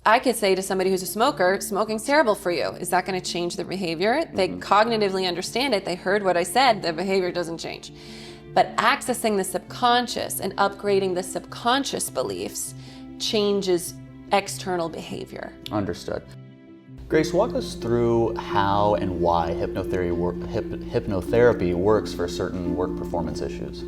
I could say to somebody who's a smoker, smoking's terrible for you. Is that going to change their behavior? They cognitively understand it. They heard what I said. The behavior doesn't change. But accessing the subconscious and upgrading the subconscious beliefs changes external behavior. Understood. Grace, walk us through how and why hypnotherapy works for certain work performance issues.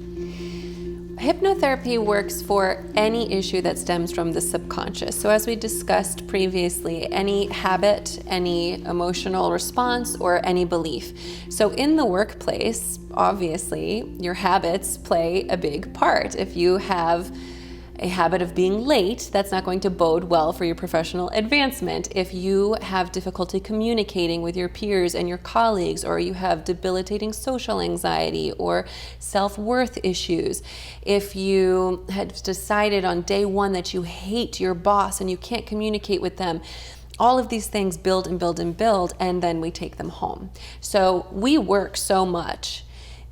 Hypnotherapy works for any issue that stems from the subconscious. So as we discussed previously, any habit, any emotional response, or any belief. So in the workplace, obviously, your habits play a big part. If you have a habit of being late, that's not going to bode well for your professional advancement. If you have difficulty communicating with your peers and your colleagues, or you have debilitating social anxiety or self-worth issues, if you had decided on day one that you hate your boss and you can't communicate with them, all of these things build and build and build, and then we take them home. So we work so much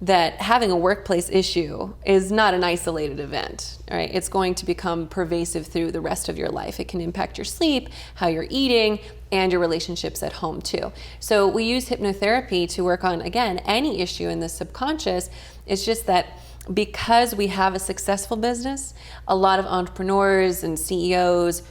that having a workplace issue is not an isolated event, right? It's going to become pervasive through the rest of your life. It can impact your sleep, how you're eating, and your relationships at home too. So we use hypnotherapy to work on, again, any issue in the subconscious. It's just that because we have a successful business, a lot of entrepreneurs and CEOs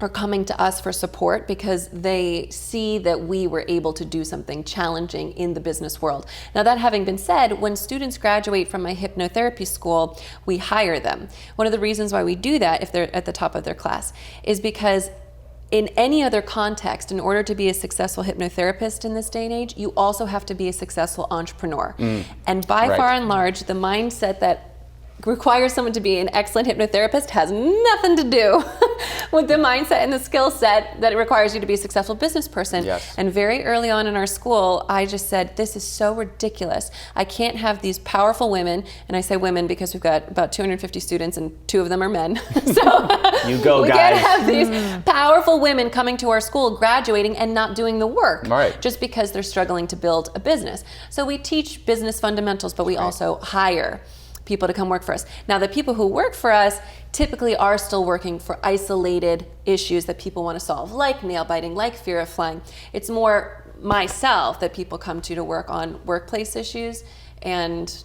are coming to us for support because they see that we were able to do something challenging in the business world. Now, that having been said, when students graduate from my hypnotherapy school, we hire them. One of the reasons why we do that, if they're at the top of their class, is because in any other context, in order to be a successful hypnotherapist in this day and age, you also have to be a successful entrepreneur. And by far and large, the mindset that requires someone to be an excellent hypnotherapist has nothing to do with the mindset and the skill set that it requires you to be a successful business person. Yes. And very early on in our school, I just said, this is so ridiculous. I can't have these powerful women, and I say women because we've got about 250 students and 2 of them are men. So you go, we guys. can't have these powerful women coming to our school, graduating and not doing the work, right, just because they're struggling to build a business. So we teach business fundamentals, but we also hire people to come work for us. Now, the people who work for us typically are still working for isolated issues that people want to solve, like nail biting, like fear of flying. It's more myself that people come to work on workplace issues and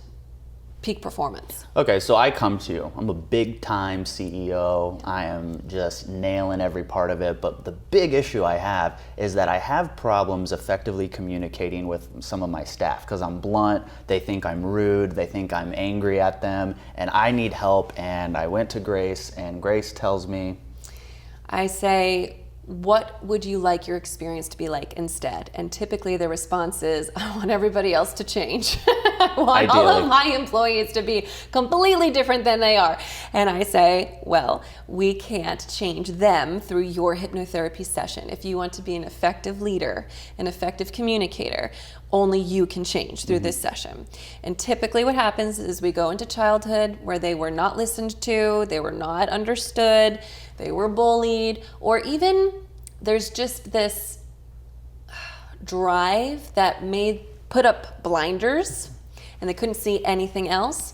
peak performance. Okay, so I come to you. I'm a big time CEO. I am just nailing every part of it. But the big issue I have is that I have problems effectively communicating with some of my staff because I'm blunt. They think I'm rude. They think I'm angry at them. And I need help. And I went to Grace, and Grace tells me, I say, what would you like your experience to be like instead? And typically the response is, I want everybody else to change. I want all of my employees to be completely different than they are. And I say, well, we can't change them through your hypnotherapy session. If you want to be an effective leader, an effective communicator, only you can change through this session. And typically what happens is we go into childhood where they were not listened to, they were not understood, they were bullied, or even there's just this drive that put up blinders and they couldn't see anything else.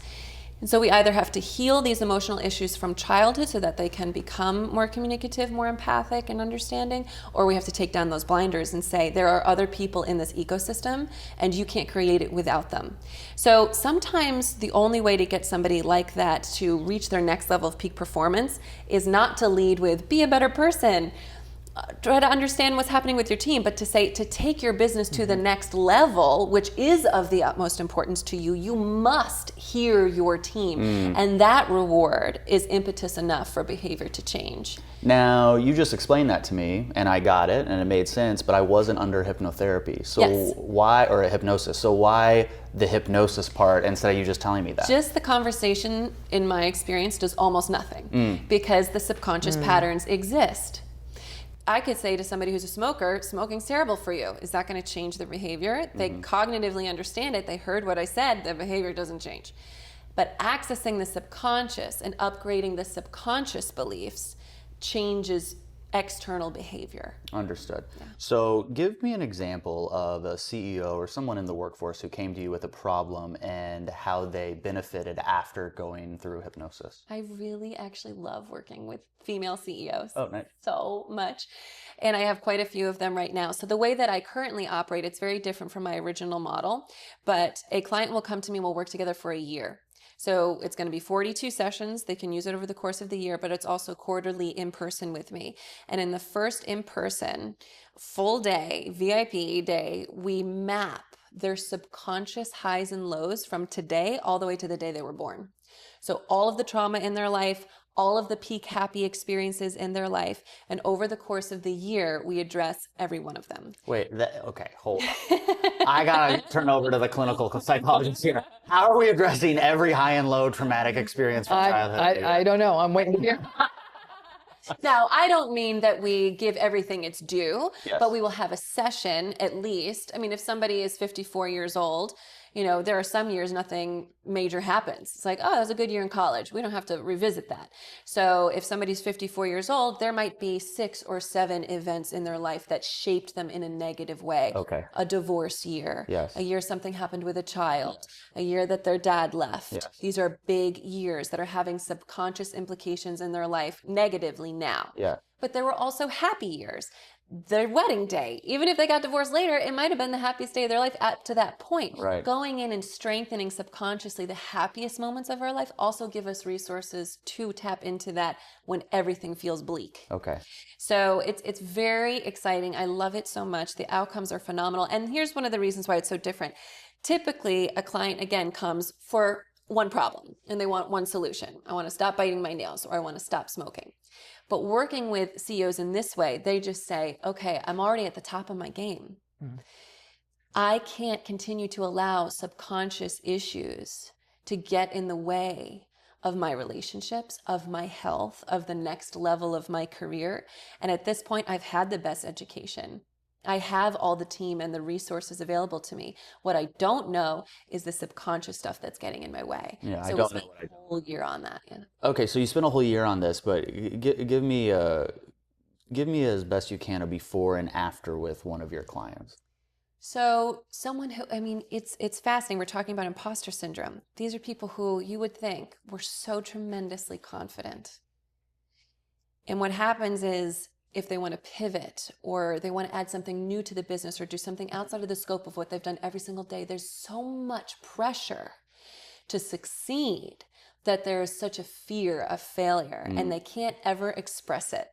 And so we either have to heal these emotional issues from childhood so that they can become more communicative, more empathic and understanding, or we have to take down those blinders and say there are other people in this ecosystem and you can't create it without them. So sometimes the only way to get somebody like that to reach their next level of peak performance is not to lead with be a better person, try to understand what's happening with your team, but to say to take your business to the next level, which is of the utmost importance to you, you must hear your team. And that reward is impetus enough for behavior to change. Now, you just explained that to me, and I got it, and it made sense, but I wasn't under hypnotherapy. So why, or a hypnosis, so why the hypnosis part instead of you just telling me that? Just the conversation, in my experience, does almost nothing because the subconscious patterns exist. I could say to somebody who's a smoker, smoking's terrible for you. Is that going to change their behavior? They cognitively understand it. They heard what I said. The behavior doesn't change. But accessing the subconscious and upgrading the subconscious beliefs changes external behavior. Understood. So give me an example of a CEO or someone in the workforce who came to you with a problem and how they benefited after going through hypnosis. I really actually love working with female CEOs. Oh, nice. So much. And I have quite a few of them right now. So the way that I currently operate, it's very different from my original model, but a client will come to me and we'll work together for a year. So it's going to be 42 sessions. They can use it over the course of the year, but it's also quarterly in person with me. And in the first in person, full day, VIP day, we map their subconscious highs and lows from today all the way to the day they were born. So all of the trauma in their life, all of the peak happy experiences in their life, and over the course of the year, we address every one of them. Wait, okay, hold on. I gotta turn over to the clinical psychologist here. How are we addressing every high and low traumatic experience from childhood? I don't know. I'm waiting to hear. Now, I don't mean that we give everything its due, Yes. but we will have a session at least. I mean, if somebody is 54 years old, you know, there are some years nothing major happens. It's like, oh, that was a good year in college. We don't have to revisit that. So if somebody's 54 years old, there might be 6 or 7 events in their life that shaped them in a negative way. Okay. A divorce year, Yes. a year something happened with a child, a year that their dad left. Yes. These are big years that are having subconscious implications in their life negatively now. Yeah. But there were also happy years. Their wedding day, even if they got divorced later, it might have been the happiest day of their life up to that point. Right. Going in and strengthening subconsciously the happiest moments of our life also give us resources to tap into that when everything feels bleak. Okay. So it's very exciting. I love it so much. The outcomes are phenomenal. And here's one of the reasons why it's so different. Typically, a client, again, comes for one problem and they want one solution. I want to stop biting my nails or I want to stop smoking. But working with CEOs in this way, they just say, okay, I'm already at the top of my game. I can't continue to allow subconscious issues to get in the way of my relationships, of my health, of the next level of my career. And at this point, I've had the best education. I have all the team and the resources available to me. What I don't know is the subconscious stuff that's getting in my way. Yeah, so I we don't know spent what I a whole year on that. Yeah. Okay, so you spent a whole year on this, but give me as best you can a before and after with one of your clients. So someone who, I mean, it's fascinating. We're talking about imposter syndrome. These are people who you would think were so tremendously confident. And what happens is if they want to pivot or they want to add something new to the business or do something outside of the scope of what they've done every single day, there's so much pressure to succeed that there is such a fear of failure and they can't ever express it.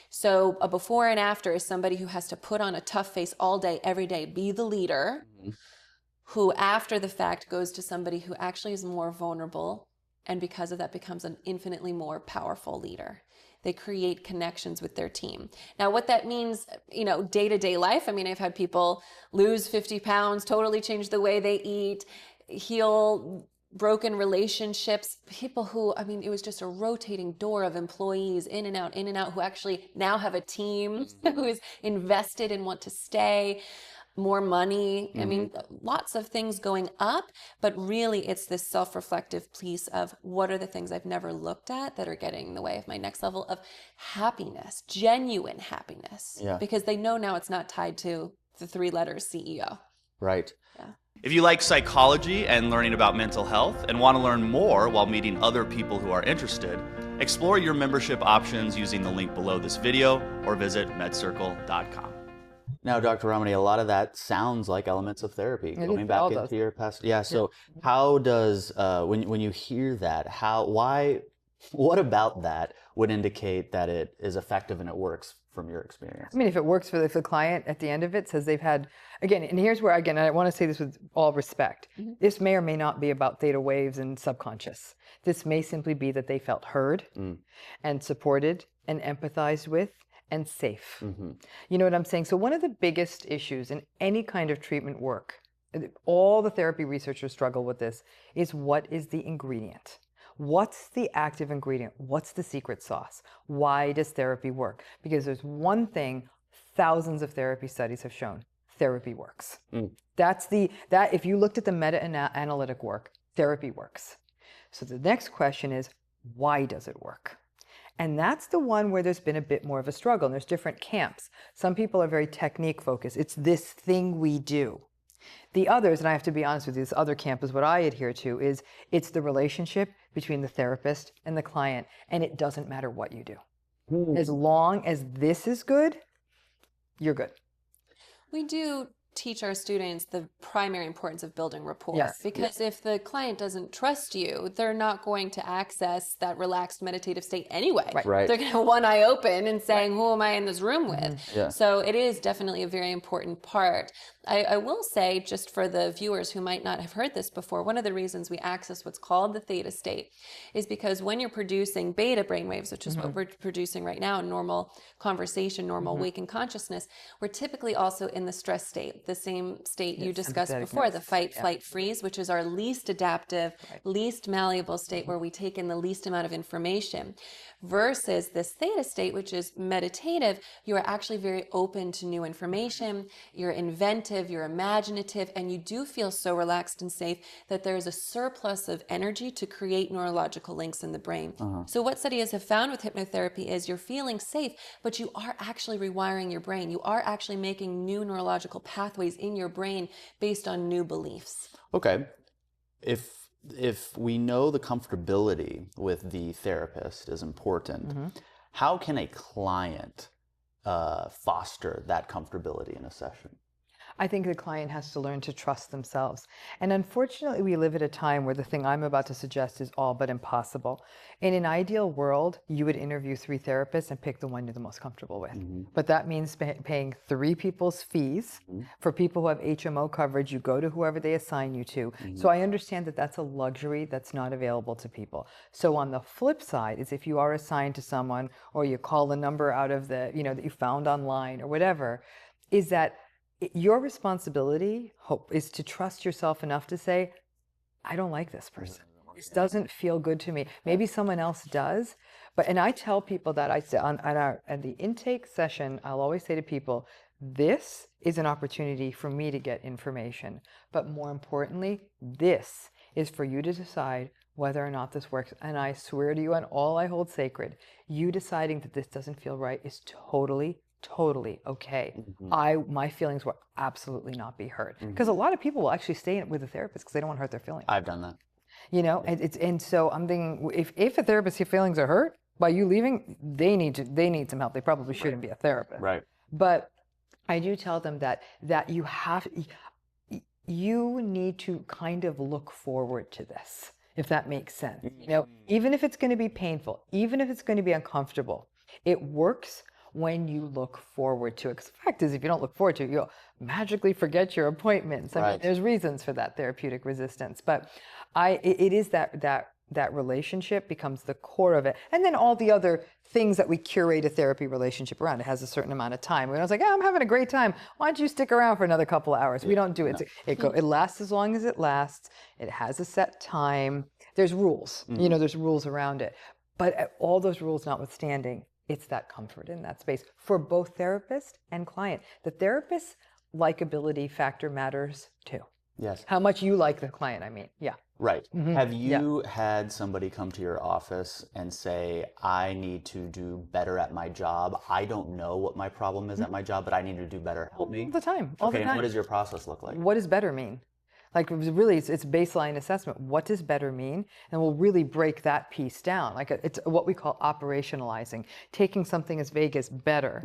So a before and after is somebody who has to put on a tough face all day, every day, be the leader, who after the fact goes to somebody who actually is more vulnerable and because of that becomes an infinitely more powerful leader. They create connections with their team. Now, what that means, you know, day-to-day life, I mean, I've had people lose 50 pounds, totally change the way they eat, heal broken relationships, people who, I mean, it was just a rotating door of employees in and out, who actually now have a team who is invested and want to stay. More money. I mean, lots of things going up, but really it's this self-reflective piece of what are the things I've never looked at that are getting in the way of my next level of happiness, genuine happiness. Yeah. Because they know now it's not tied to the 3 letters CEO. Right. Yeah. If you like psychology and learning about mental health and want to learn more while meeting other people who are interested, explore your membership options using the link below this video or visit medcircle.com. Now, Dr. Ramani, a lot of that sounds like elements of therapy. It Going all back does. into your past, yeah. So, how does when you hear that, what about that would indicate that it is effective and it works from your experience? I mean, if it works for if the client at the end of it says they've had, again, and here's where, again, I want to say this with all respect. This may or may not be about theta waves and subconscious. This may simply be that they felt heard and supported and empathized with and safe. You know what I'm saying? So one of the biggest issues in any kind of treatment work, all the therapy researchers struggle with this, is what is the ingredient? What's the active ingredient? What's the secret sauce? Why does therapy work? Because there's one thing thousands of therapy studies have shown: therapy works. That if you looked at the meta-analytic work, therapy works. So the next question is, why does it work? And that's the one where there's been a bit more of a struggle. And there's different camps. Some people are very technique focused. It's this thing we do. The others, and I have to be honest with you, this other camp is what I adhere to, is it's the relationship between the therapist and the client, and it doesn't matter what you do. As long as this is good, you're good. We do teach our students the primary importance of building rapport. Yes. Because if the client doesn't trust you, they're not going to access that relaxed meditative state anyway. Right. They're going to have one eye open and saying, who am I in this room with? Yeah. So it is definitely a very important part. I will say, just for the viewers who might not have heard this before, one of the reasons we access what's called the theta state is because when you're producing beta brainwaves, which is what we're producing right now in normal conversation, normal waking consciousness, we're typically also in the stress state, the same state you discussed before, the fight, flight, freeze, which is our least adaptive, least malleable state where we take in the least amount of information, versus this theta state, which is meditative. You are actually very open to new information, you're inventive, you're imaginative, and you do feel so relaxed and safe that there is a surplus of energy to create neurological links in the brain. So what studies have found with hypnotherapy is you're feeling safe, but you are actually rewiring your brain. You are actually making new neurological pathways in your brain based on new beliefs. Okay. If we know the comfortability with the therapist is important, how can a client foster that comfortability in a session? I think the client has to learn to trust themselves. And unfortunately, we live at a time where the thing I'm about to suggest is all but impossible. In an ideal world, you would interview 3 therapists and pick the one you're the most comfortable with. But that means paying 3 people's fees. For people who have HMO coverage, you go to whoever they assign you to. So I understand that that's a luxury that's not available to people. So on the flip side is if you are assigned to someone, or you call the number out of the, that you found online or whatever, is that your responsibility, is to trust yourself enough to say, I don't like this person. This doesn't feel good to me. Maybe someone else does. And I tell people that at the intake session, I'll always say to people, this is an opportunity for me to get information. But more importantly, this is for you to decide whether or not this works. And I swear to you on all I hold sacred, you deciding that this doesn't feel right is totally okay. My feelings will absolutely not be hurt, because a lot of people will actually stay with a therapist because they don't want to hurt their feelings. I've done that. And so I'm thinking, if a therapist's feelings are hurt by you leaving, they need some help. They probably shouldn't be a therapist. Right. But I do tell them that you need to kind of look forward to this, if that makes sense. Even if it's going to be painful, even if it's going to be uncomfortable, it works when you look forward to it. Because the fact is, if you don't look forward to it, you'll magically forget your appointments. I mean, there's reasons for that therapeutic resistance. But it is that relationship becomes the core of it. And then all the other things that we curate a therapy relationship around. It has a certain amount of time. When I was like, I'm having a great time. Why don't you stick around for another couple of hours? We don't do it. It lasts as long as it lasts. It has a set time. There's rules. There's rules around it. But all those rules notwithstanding, it's that comfort in that space for both therapist and client. The therapist's likability factor matters too. Yes. How much you like the client, I mean. Yeah. Right. Have you had somebody come to your office and say, I need to do better at my job. I don't know what my problem is at my job, but I need to do better. Help me. All the time. Okay, and what does your process look like? What does better mean? Like, really, it's baseline assessment. What does better mean? And we'll really break that piece down. Like, it's what we call operationalizing, taking something as vague as better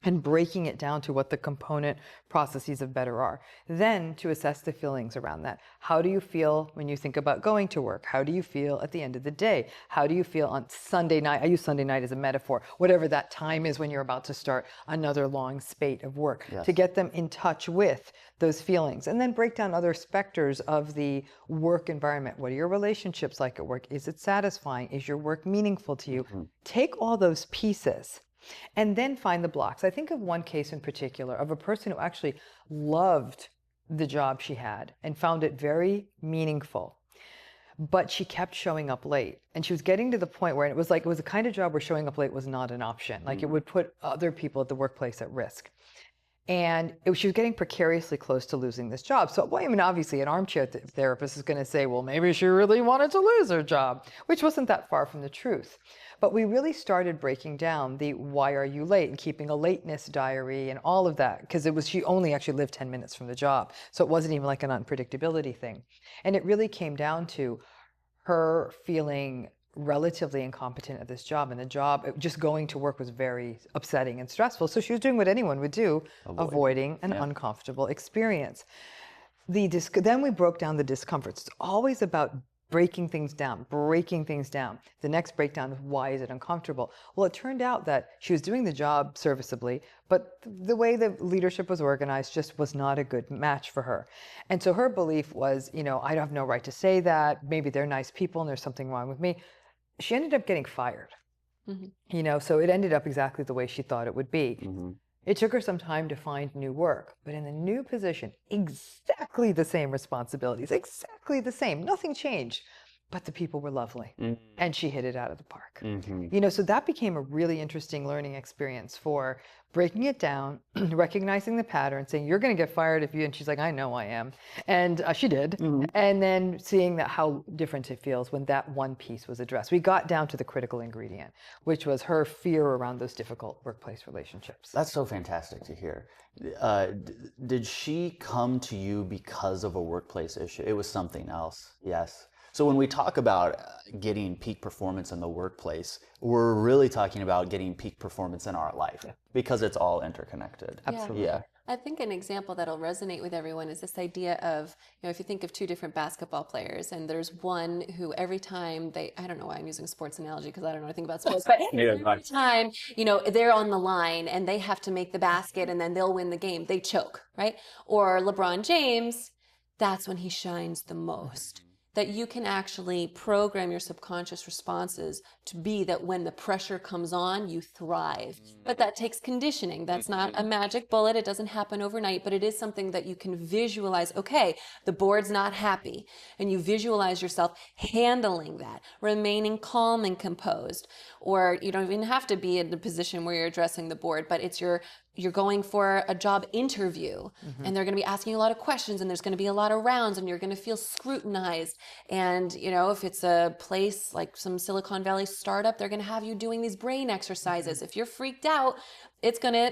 and breaking it down to what the component processes of better are. Then to assess the feelings around that. How do you feel when you think about going to work? How do you feel at the end of the day? How do you feel on Sunday night? I use Sunday night as a metaphor, whatever that time is when you're about to start another long spate of work, to get them in touch with those feelings. And then break down other specters of the work environment. What are your relationships like at work? Is it satisfying? Is your work meaningful to you? Take all those pieces and then find the blocks. I think of one case in particular of a person who actually loved the job she had and found it very meaningful, but she kept showing up late. And she was getting to the point where it was the kind of job where showing up late was not an option. Like, it would put other people at the workplace at risk. And she was getting precariously close to losing this job. So, well, I mean, obviously, an armchair therapist is going to say, well, maybe she really wanted to lose her job, which wasn't that far from the truth. But we really started breaking down the why are you late and keeping a lateness diary and all of that, because she only actually lived 10 minutes from the job. So it wasn't even like an unpredictability thing. And it really came down to her feeling relatively incompetent at this job, and the job, just going to work was very upsetting and stressful. So she was doing what anyone would do, avoiding an uncomfortable experience. Then we broke down the discomforts. It's always about breaking things down. The next breakdown is, why is it uncomfortable? Well, it turned out that she was doing the job serviceably, but the way the leadership was organized just was not a good match for her. And so her belief was, I have no right to say that. Maybe they're nice people and there's something wrong with me. She ended up getting fired. So it ended up exactly the way she thought it would be. It took her some time to find new work, but in the new position, exactly the same responsibilities, exactly the same, nothing changed, but the people were lovely, and she hit it out of the park. So that became a really interesting learning experience for breaking it down, recognizing the pattern, saying, you're going to get fired if you, and she's like, I know I am. And she did. And then seeing that how different it feels when that one piece was addressed. We got down to the critical ingredient, which was her fear around those difficult workplace relationships. That's so fantastic to hear. Did she come to you because of a workplace issue? It was something else, yes. So when we talk about getting peak performance in the workplace, we're really talking about getting peak performance in our life, because it's all interconnected. Absolutely. Yeah. I think an example that'll resonate with everyone is this idea of, if you think of two different basketball players, and there's one who every time I don't know why I'm using a sports analogy because I don't know anything about sports, but every time, they're on the line and they have to make the basket and then they'll win the game, they choke, right? Or LeBron James, that's when he shines the most. That you can actually program your subconscious responses to be that when the pressure comes on, you thrive. But that takes conditioning. That's not a magic bullet. It doesn't happen overnight, but it is something that you can visualize. Okay, the board's not happy. And you visualize yourself handling that, remaining calm and composed. Or you don't even have to be in the position where you're addressing the board, but it's you're going for a job interview and they're going to be asking you a lot of questions and there's going to be a lot of rounds and you're going to feel scrutinized. And, if it's a place like some Silicon Valley startup, they're going to have you doing these brain exercises. If you're freaked out, it's going to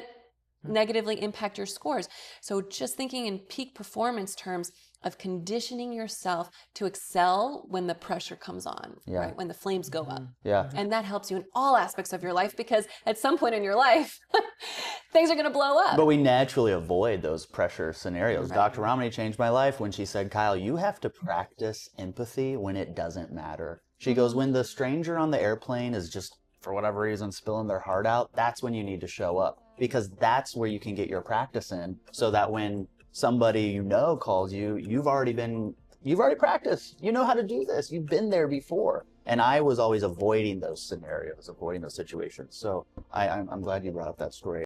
negatively impact your scores. So just thinking in peak performance terms of conditioning yourself to excel when the pressure comes on, right? When the flames go up. Yeah. And that helps you in all aspects of your life, because at some point in your life, things are going to blow up. But we naturally avoid those pressure scenarios. Right. Dr. Ramani changed my life when she said, Kyle, you have to practice empathy when it doesn't matter. She goes, when the stranger on the airplane is just, for whatever reason, spilling their heart out, that's when you need to show up, because that's where you can get your practice in, so that when somebody calls you, you've already practiced. You know how to do this. You've been there before. And I was always avoiding those scenarios, avoiding those situations. So I'm glad you brought up that story.